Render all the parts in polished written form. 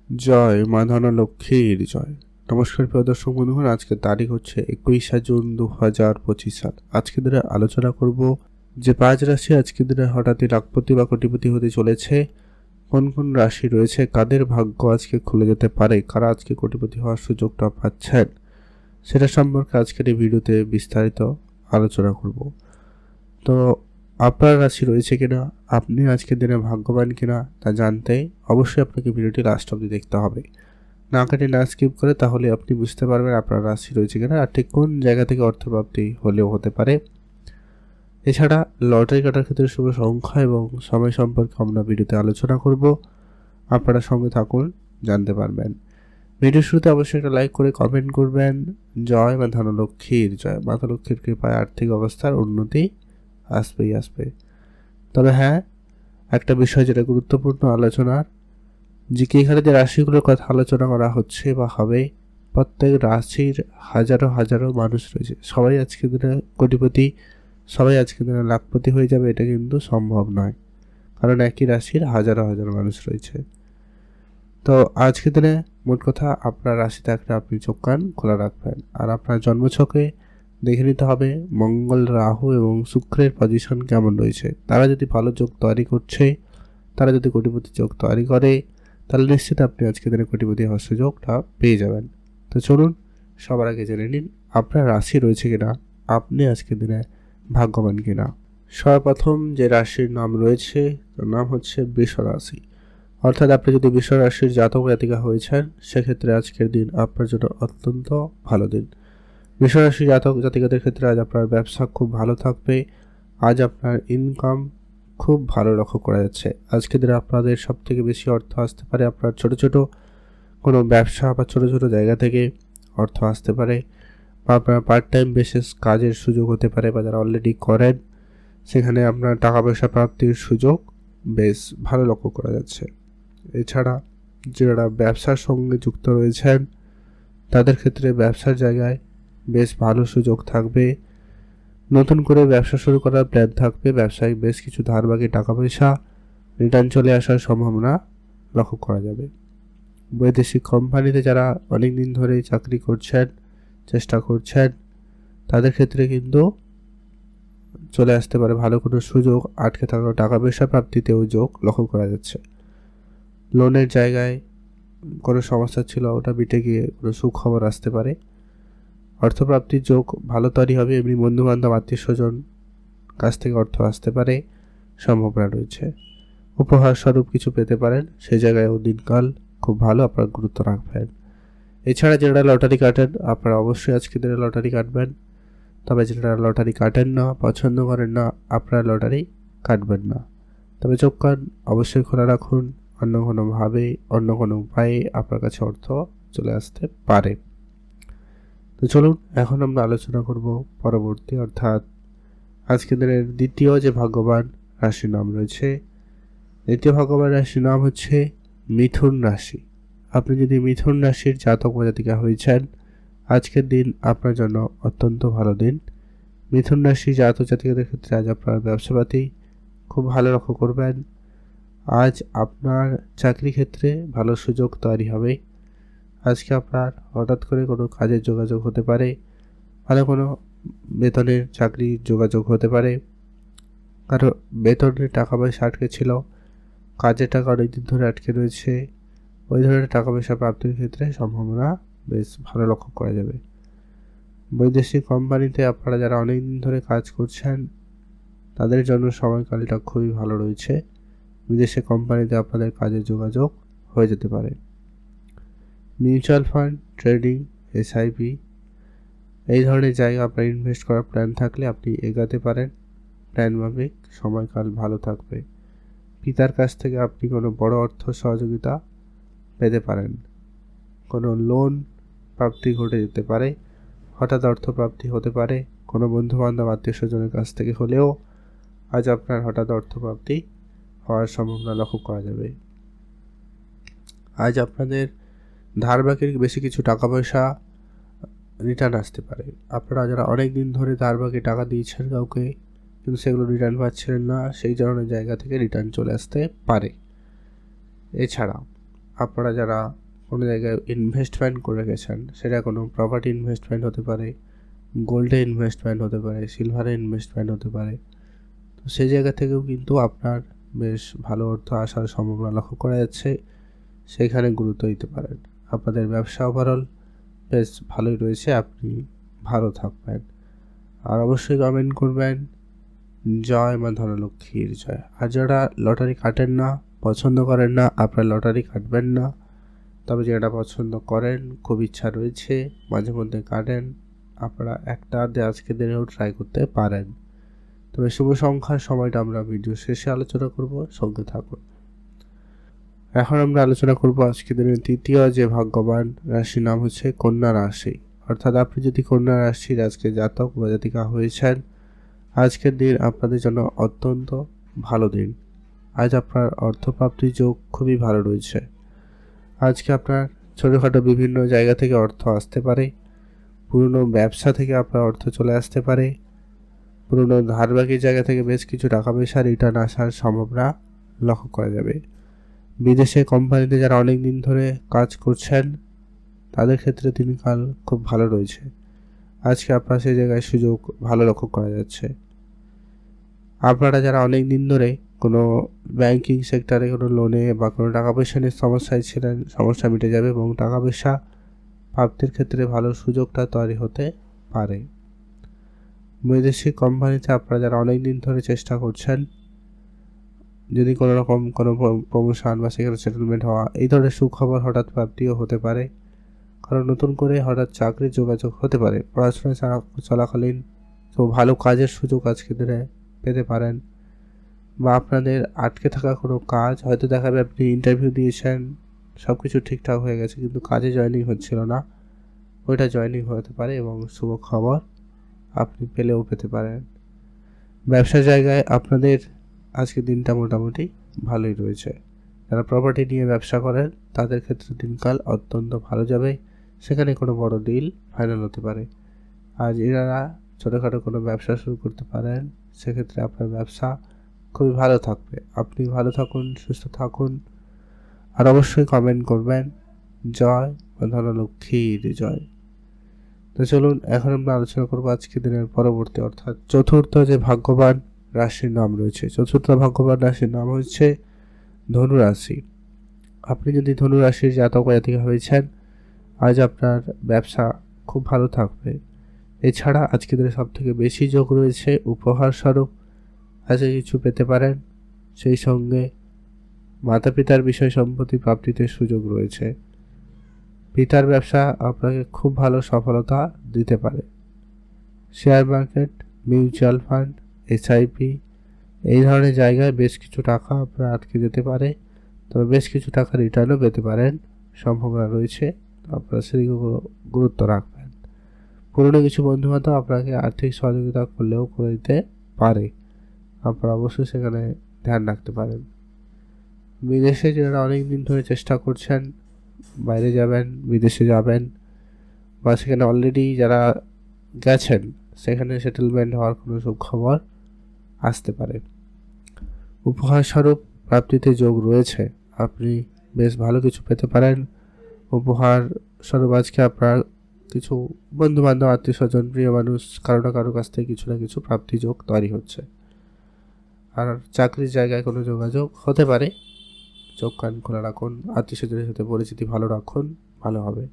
জয় মা ধনলক্ষ্মীর জয়। নমস্কার প্রিয় দর্শক বন্ধুগণ, আজকের তারিখ হচ্ছে 21শে জুন 2025 সাল। আজকে দিনে আলোচনা করব যে 5 রাশি আজকে দিনে হঠাৎই লাখপতি বা কোটিপতি হতে চলেছে, কোন কোন রাশি রয়েছে, কাদের ভাগ্য আজকে খুলে যেতে পারে, কারা আজকে কোটিপতি হওয়ার সুযোগটা পাচ্ছেন, সেটা সম্পর্কে আজকের এই ভিডিওতে বিস্তারিত আলোচনা করব। তো আপনার রাশি রয়েছে কিনা, আপনি আজকের দিনে ভাগ্যবান কিনা তা জানতে অবশ্যই আপনাকে ভিডিওটি লাস্ট অবধি দেখতে হবে। না কেটে না স্কিপ করে, তাহলে আপনি বুঝতে পারবেন আপনার রাশি রয়েছে কিনা আর ঠিক কোন জায়গা থেকে অর্থপ্রাপ্তি হলেও হতে পারে। এছাড়া লটারি কাটার ক্ষেত্রে শুভ সংখ্যা এবং সময় সম্পর্কে আমরা ভিডিওতে আলোচনা করব। আপনারা সঙ্গে থাকুন, জানতে পারবেন। ভিডিও শুরুতে অবশ্যই একটা লাইক করে কমেন্ট করবেন। জয় মা ধনলক্ষ্মীর জয়। মাতা লক্ষ্মীর কৃপায় আর্থিক অবস্থার উন্নতি আসবেই আসবে। তবে হ্যাঁ, একটা বিষয় যেটা গুরুত্বপূর্ণ আলোচনার, যে কি এখানে যে রাশিগুলোর কথা আলোচনা করা হচ্ছে বা হবে, প্রত্যেক রাশির হাজারো হাজারো মানুষ রয়েছে। সবাই আজকে দিনে কোটিপতি, সবাই আজকে দিনে লাখপতি হয়ে যাবে, এটা কিন্তু সম্ভব নয়, কারণ একই রাশির হাজারো হাজারো মানুষ রয়েছে। তো আজকে দিনে মোট কথা আপনার রাশি থাকলে আপনি চোখ কান খোলা রাখবেন, আর আপনার জন্মছকে দেখে নিতে হবে মঙ্গল, রাহু এবং শুক্রের পজিশন কেমন রয়েছে। তারা যদি ভালো যোগ তৈরি করছে, তারা যদি কোটিপতি যোগ তৈরি করে, তাহলে নিশ্চিত আপনি আজকে দিনে কোটিপতি হওয়ার সুযোগটা পেয়ে যাবেন। তো চলুন সবার আগে জেনে নিন আপনার রাশি রয়েছে কিনা, আপনি আজকে দিনে ভাগ্যবান কিনা। সর্বপ্রথম যে রাশির নাম রয়েছে তার নাম হচ্ছে বৃষ রাশি। অর্থাৎ আপনি যদি বৃষ রাশির জাতক জাতিকা হয়েছেন, সেক্ষেত্রে আজকের দিন আপনার জন্য অত্যন্ত ভালো দিন। বৃষ রাশি জাতক জাতিকাদের ক্ষেত্রে আজ আপনার ব্যবসা খুব ভালো থাকবে। আজ আপনার ইনকাম খুব ভালো লক্ষ্য করা যাচ্ছে। আজকে দিনে আপনাদের সব থেকে বেশি অর্থ আসতে পারে আপনার ছোট ছোট কোনো ব্যবসা বা ছোট ছোট জায়গা থেকে অর্থ আসতে পারে, বা আপনার পার্ট টাইম বেসিস কাজের সুযোগ হতে পারে, বা যারা অলরেডি করেন সেখানে আপনার টাকা পয়সা প্রাপ্তির সুযোগ বেশ ভালো লক্ষ্য করা যাচ্ছে। এছাড়া যারা ব্যবসার সঙ্গে যুক্ত রয়েছেন, তাদের ক্ষেত্রে ব্যবসার জায়গায় বেশ ভালো সুযোগ থাকবে। নতুন করে ব্যবসা শুরু করার প্ল্যান থাকবে। ব্যবসায় বেশ কিছু ধারবাকি টাকা পয়সা রিটার্ন চলে আসার সম্ভাবনা লক্ষ্য করা যাবে। বৈদেশিক কোম্পানিতে যারা অনেক দিন ধরে চাকরি করছেন, চেষ্টা করছেন, তাদের ক্ষেত্রে কিন্তু চলে আসতে পারে ভালো কোনো সুযোগ। আটকে থাকা টাকা পয়সা প্রাপ্তিতেও যোগ লক্ষ্য করা যাচ্ছে। লোনের জায়গায় কোনো সমস্যা ছিল, ওটা মিটে গিয়ে কোনো সুখবর আসতে পারে। অর্থপ্রাপ্তির যোগ ভালো তৈরি হবে। এমনি বন্ধুবান্ধব, আত্মীয় স্বজন কাছ থেকে অর্থ আসতে পারে, সম্ভাবনা রয়েছে। উপহার স্বরূপ কিছু পেতে পারেন, সেই জায়গায়ও দিনকাল খুব ভালো, আপনার গুরুত্ব রাখবেন। এছাড়া যারা লটারি কাটেন, আপনারা অবশ্যই আজকে দিনে লটারি কাটবেন। তবে যারা লটারি কাটেন না, পছন্দ করেন না, আপনারা লটারি কাটবেন না। তবে চোখ কান অবশ্যই খোলা রাখুন, অন্য কোনোভাবে অন্য কোনো উপায়ে আপনার কাছে অর্থ চলে আসতে পারে। তো চলুন এখন আমরা আলোচনা করব পরবর্তী, অর্থাৎ আজকের দিনের দ্বিতীয় যে ভাগ্যবান রাশির নাম রয়েছে। দ্বিতীয় ভাগ্যবান রাশির নাম হচ্ছে মিথুন রাশি। আপনি যদি মিথুন রাশির জাতক বা জাতিকা হয়েছেন, আজকের দিন আপনার জন্য অত্যন্ত ভালো দিন। মিথুন রাশি জাতক জাতিকাদের ক্ষেত্রে আজ আপনার ব্যবসাপাতি খুব ভালো লক্ষ্য করবেন। আজ আপনার চাকরি ক্ষেত্রে ভালো সুযোগ তৈরি হবে। আজকে আপনার হঠাৎ করে কোনো কাজের যোগাযোগ হতে পারে, ভালো কোনো বেতনের চাকরির যোগাযোগ হতে পারে। কারো বেতনের টাকা পয়সা আটকে ছিল, কাজের টাকা অনেকদিন ধরে আটকে রয়েছে, ওই ধরনের টাকা পয়সা প্রাপ্তির ক্ষেত্রে সম্ভাবনা বেশ ভালো লক্ষ্য করা যাবে। বৈদেশিক কোম্পানিতে আপনারা যারা অনেক দিন ধরে কাজ করছেন, তাদের জন্য সময়কালটা খুবই ভালো রয়েছে। বিদেশে কোম্পানিতে আপনাদের কাজের যোগাযোগ হয়ে যেতে পারে। মিউচুয়াল ফান্ড, ট্রেডিং, এসআইপি এই ধরনের জায়গা আপনার ইনভেস্ট করার প্ল্যান থাকলে আপনি এগাতে পারেন। প্ল্যান মাফিক সময়কাল ভালো থাকবে। পিতার কাছ থেকে আপনি কোনো বড় অর্থ সহযোগিতা পেতে পারেন। কোনো লোন প্রাপ্তি ঘটে যেতে পারে, হঠাৎ অর্থ প্রাপ্তি হতে পারে। কোনো বন্ধুবান্ধব, আত্মীয় স্বজনের কাছ থেকে হলেও আজ আপনার হঠাৎ অর্থ প্রাপ্তি হওয়ার সম্ভাবনা লক্ষ্য করা যাবে। আজ আপনাদের ধারবাকির বেশি কিছু টাকা পয়সা রিটার্ন আসতে পারে। আপনারা যারা অনেক দিন ধরে ধারবাকি টাকা দিয়েছেন কাউকে, কিন্তু সেগুলো রিটার্ন পাচ্ছিলেন না, সেই ধরনের জায়গা থেকে রিটার্ন চলে আসতে পারে। এছাড়া আপনারা যারা কোনো জায়গায় ইনভেস্টমেন্ট করে গেছেন, সেটা কোনো প্রপার্টি ইনভেস্টমেন্ট হতে পারে, গোল্ডে ইনভেস্টমেন্ট হতে পারে, সিলভারে ইনভেস্টমেন্ট হতে পারে, তো সেই জায়গা থেকেও কিন্তু আপনার বেশ ভালো অর্থ আসার সম্ভাবনা লক্ষ্য করা যাচ্ছে। সেখানে গুরুত্ব দিতে পারেন। আপনাদের ব্যবসা ওভারঅল বেশ ভালোই রয়েছে, আপনি ভালো থাকবেন। আর অবশ্যই কমেন্ট করবেন জয় মা ধনলক্ষ্মীর জয়। আর যারা লটারি কাটেন না, পছন্দ করেন না, আপনারা লটারি কাটবেন না, তবে যেটা পছন্দ করেন, খুব ইচ্ছা রয়েছে, মাঝে মধ্যে কাটেন, আপনারা একটা আজকে দিনেও ট্রাই করতে পারেন। তবে শুভ সংখ্যার সময়টা আমরা ভিডিও শেষে আলোচনা করব, সঙ্গে থাকুন। এখন আমরা আলোচনা করব আজকে দিনের তৃতীয় যে ভাগ্যবান রাশির নাম হচ্ছে কন্যা রাশি। অর্থাৎ আপনি যদি কন্যা রাশির আজকে জাতক বা জাতিকা হয়েছেন, আজকের দিন আপনাদের জন্য অত্যন্ত ভালো দিন। আজ আপনার অর্থপ্রাপ্তির যোগ খুবই ভালো রয়েছে। আজকে আপনার ছোটোখাটো বিভিন্ন জায়গা থেকে অর্থ আসতে পারে, পুরনো ব্যবসা থেকে আপনার অর্থ চলে আসতে পারে, পুরনো ধারবাকির জায়গা থেকে বেশ কিছু টাকা পয়সা রিটার্ন আসার সম্ভাবনা লক্ষ্য করা যাবে। বিদেশে কোম্পানিতে যারা অনেক দিন ধরে কাজ করছেন, তাদের ক্ষেত্রে দিনকাল খুব ভালো রয়েছে। আজকে আপনার সেই জায়গায় সুযোগ ভালো লক্ষ্য করা যাচ্ছে। আপনারা যারা অনেক দিন ধরে কোনো ব্যাংকিং সেক্টরে কোনো লোনে বা কোনো টাকা পয়সা নিয়ে সমস্যায় ছিলেন, সমস্যা মিটে যাবে এবং টাকা পয়সা প্রাপ্তির ক্ষেত্রে ভালো সুযোগটা তৈরি হতে পারে। বৈদেশিক কোম্পানিতে আপনারা যারা অনেক দিন ধরে চেষ্টা করছেন, যদি কোনো রকম কোনো প্রমোশন বা সেখানে সেটেলমেন্ট হওয়া, এই ধরনের সুখবর হঠাৎ প্রাপ্তিও হতে পারে। কারণ নতুন করে হঠাৎ চাকরির যোগাযোগ হতে পারে। পড়াশোনা চলাকালীন তো ভালো কাজের সুযোগ আজকে দিনে পেতে পারেন। বা আপনাদের আটকে থাকা কোনো কাজ হয়তো দেখাবে, আপনি ইন্টারভিউ দিয়েছেন, সব কিছু ঠিকঠাক হয়ে গেছে, কিন্তু কাজে জয়েনিং হচ্ছিল না, ওইটা জয়েনিং হতে পারে এবং শুভ খবর আপনি পেলেও পেতে পারেন। ব্যবসার জায়গায় আপনাদের আজকে দিনটা মোটামুটি ভালোই রয়েছে। যারা প্রপার্টি নিয়ে ব্যবসা করেন, তাদের ক্ষেত্রে দিনকাল অত্যন্ত ভালো যাবে। সেখানে কোনো বড় ডিল ফাইনাল হতে পারে। আজ এনারা ছোটোখাটো কোনো ব্যবসা শুরু করতে পারেন, সেক্ষেত্রে আপনার ব্যবসা খুবই ভালো থাকবে। আপনি ভালো থাকুন, সুস্থ থাকুন, আর অবশ্যই কমেন্ট করবেন জয় মা ধনলক্ষ্মীর জয়। তো চলুন এখন আমরা আলোচনা করবো আজকে দিনের পরবর্তী, অর্থাৎ চতুর্থ যে ভাগ্যবান রাশির নাম রয়েছে। চতুর্থ ভাগ্যবান রাশির নাম হচ্ছে ধনু রাশি। আপনি যদি ধনু রাশির জাতক বা জাতিকা হয়েছেন, আজ আপনার ব্যবসা খুব ভালো থাকবে। এছাড়া আজকে দিনে সব থেকে বেশি যোগ রয়েছে উপহার স্বরূপ আজকে কিছু পেতে পারেন। সেই সঙ্গে মাতা পিতার বিষয় সম্পত্তি প্রাপ্তিতে সুযোগ রয়েছে। পিতার ব্যবসা আপনাকে খুব ভালো সফলতা দিতে পারে। Share market, mutual fund, SIP, এই ধরনের জায়গায় বেশ কিছু টাকা আপনার আটকে যেতে পারে, তবে বেশ কিছু টাকা রিটার্নও পেতে পারেন, সম্ভাবনা রয়েছে। আপনারা সেদিকে গুরুত্ব রাখবেন। পুরনো কিছু বন্ধুবান্ধব আপনাকে আর্থিক সহযোগিতা করলেও করে দিতে পারে, আপনারা অবশ্যই সেখানে ধ্যান রাখতে পারেন। বিদেশে যারা অনেক দিন ধরে চেষ্টা করছেন, বাইরে যাবেন, বিদেশে যাবেন, বা সেখানে অলরেডি যারা গেছেন, সেখানে সেটেলমেন্ট হওয়ার কোনো সুখবর আসতে পারে। উপহার স্বরূপ প্রাপ্তিতে যোগ রয়েছে, আপনি বেশ ভালো কিছু পেতে পারেন। উপহার স্বরূপ আজকে আপনার কিছু বন্ধুবান্ধব, আত্মীয় স্বজন, প্রিয় মানুষ কারো না কারো কাছ থেকে কিছু না কিছু প্রাপ্তি যোগ তৈরি হচ্ছে। আর চাকরির জায়গায় কোনো যোগাযোগ হতে পারে, চোখ কান খোলা রাখুন, আত্মীয় স্বজনের সাথে পরিচিতি ভালো রাখুন, ভালো হবে।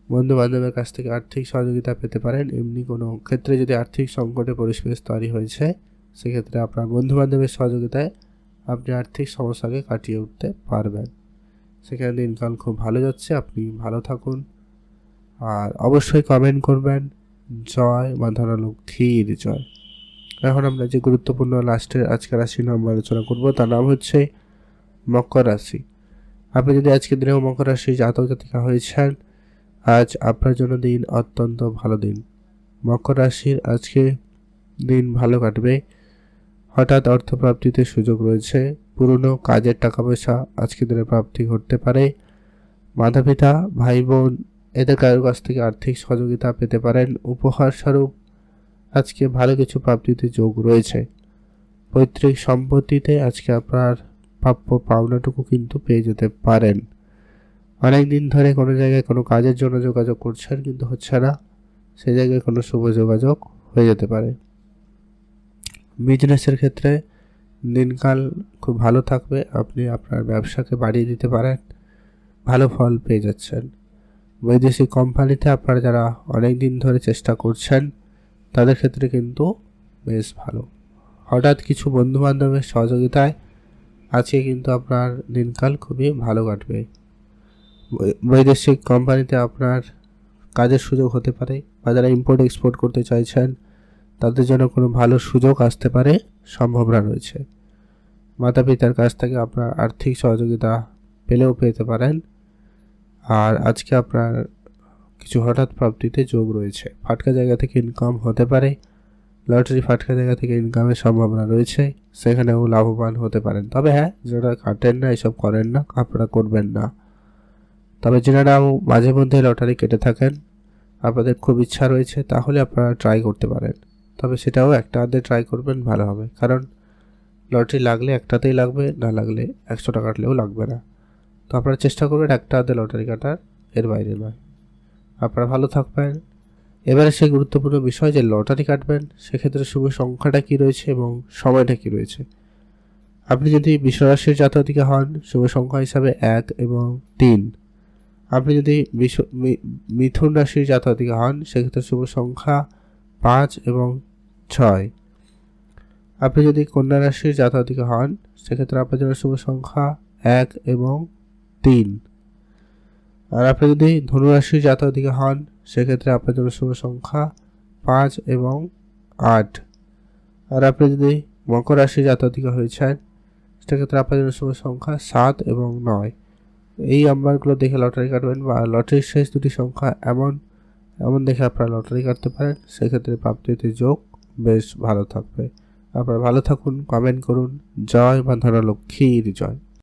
বন্ধু বান্ধবের কাছ থেকে আর্থিক সহযোগিতা পেতে পারেন। এমনি কোনো ক্ষেত্রে যদি আর্থিক সংকটে পরিবেশ তৈরি হয়েছে, সেক্ষেত্রে আপনার বন্ধু বান্ধবের সহযোগিতায় আপনি আর্থিক সমস্যাকে কাটিয়ে উঠতে পারবেন। সেখানে দিনকাল খুব ভালো যাচ্ছে, আপনি ভালো থাকুন, আর অবশ্যই কমেন্ট করবেন জয় মা ধনলক্ষ্মীর জয়। এখন আমরা যে গুরুত্বপূর্ণ লাস্টের আজকের রাশি নাম আলোচনা করব, তার নাম হচ্ছে মকর রাশি। আপনি যদি আজকের দিনেও মকর রাশি জাতক জাতিকা হয়েছেন, আজ আপনার জন্য দিন অত্যন্ত ভালো দিন। মকর রাশির আজকে দিন ভালো কাটবে। হঠাৎ অর্থপ্রাপ্তিতে সুযোগ রয়েছে। পুরনো কাজের টাকা পয়সা আজকে দিনে প্রাপ্তি ঘটতে পারে। মাতা পিতা, ভাই বোন, এদের কারোর কাছ থেকে আর্থিক সহযোগিতা পেতে পারেন। উপহার স্বরূপ আজকে ভালো কিছু প্রাপ্তিতে যোগ রয়েছে। পৈতৃক সম্পত্তিতে আজকে আপনার প্রাপ্য পাওনাটুকু কিন্তু পেয়ে যেতে পারেন। অনেক দিন ধরে কোনো জায়গায় কোনো কাজের জন্য যোগাযোগ করছেন কিন্তু হচ্ছে না, সেই জায়গায় কোনো শুভ যোগাযোগ হয়ে যেতে পারে। বিজনেসের ক্ষেত্রে দিনকাল খুব ভালো থাকবে, আপনি আপনার ব্যবসাকে বাড়িয়ে দিতে পারেন, ভালো ফল পেয়ে যাচ্ছেন। বৈদেশিক কোম্পানিতে আপনারা যারা অনেক দিন ধরে চেষ্টা করছেন তাদের ক্ষেত্রে কিন্তু বেশ ভালো। হঠাৎ কিছু বন্ধুবান্ধবের সহযোগিতায় আজকে কিন্তু আপনার দিনকাল খুবই ভালো কাটবে। বৈদেশিক কোম্পানিতে আপনার কাজের সুযোগ হতে পারে, বা যারা ইম্পোর্ট এক্সপোর্ট করতে চাইছেন তাদের জন্য কোনো ভালো সুযোগ আসতে পারে, সম্ভাবনা রয়েছে। মাতা পিতার কাছ থেকে আপনার আর্থিক সহযোগিতা পেলেও পেতে পারেন। আর আজকে আপনার কিছু হঠাৎ প্রাপ্তিতে যোগ রয়েছে, ফাটকা জায়গা থেকে ইনকাম হতে পারে, লটারি ফাটকা জায়গা থেকে ইনকামের সম্ভাবনা রয়েছে, সেখানেও লাভবান হতে পারেন। তবে হ্যাঁ, যারা কাটেন না, এসব করেন না, আপনারা করবেন না। তবে যারাও মাঝে মধ্যে লটারি কেটে থাকেন, আপনাদের খুব ইচ্ছা রয়েছে, তাহলে আপনারা ট্রাই করতে পারেন। তবে সেটাও একটা আধে ট্রাই করবেন, ভালো হবে। কারণ লটারি লাগলে একটাতেই লাগবে, না লাগলে 100 টাকা কাটলেও লাগবে না। তো আপনারা চেষ্টা করবেন একটা আধে লটারি কাটার, এর বাইরে নয়। আপনারা ভালো থাকবেন। এবারে সেই গুরুত্বপূর্ণ বিষয় যে লটারি কাটবেন, সেক্ষেত্রে শুভ সংখ্যাটা কী রয়েছে এবং সময়টা কী রয়েছে। আপনি যদি বৃষ রাশির জাতকে হন, শুভ সংখ্যা হিসাবে 1 এবং 3। আপনি যদি মিথুন রাশির জাতকে হন, সেক্ষেত্রে শুভ সংখ্যা 5 এবং 6। আপনি যদি কন্যা রাশির জাতকে হন, সেক্ষেত্রে আপনার জন্য শুভ সংখ্যা 1 এবং 3। আর আপনি যদি ধনু রাশির জাতকে হন, সেক্ষেত্রে আপনার জন্য শুভ সংখ্যা 5 এবং 8। আর আপনি যদি মকর রাশির জাতকে হয়েছেন, সেক্ষেত্রে আপনার জন্য শুভ সংখ্যা 7 এবং 9। এই নাম্বারগুলো দেখে লটারি কাটবেন, বা লটারির শেষ দুটি সংখ্যা এমন দেখে আপনারা লটারি কাটতে পারেন, সেক্ষেত্রে প্রাপ্তিতে যোগ বেশ ভালো থাকবে। আপনারা ভালো থাকুন, কমেন্ট করুন। জয় মা ধনলক্ষ্মীর জয়।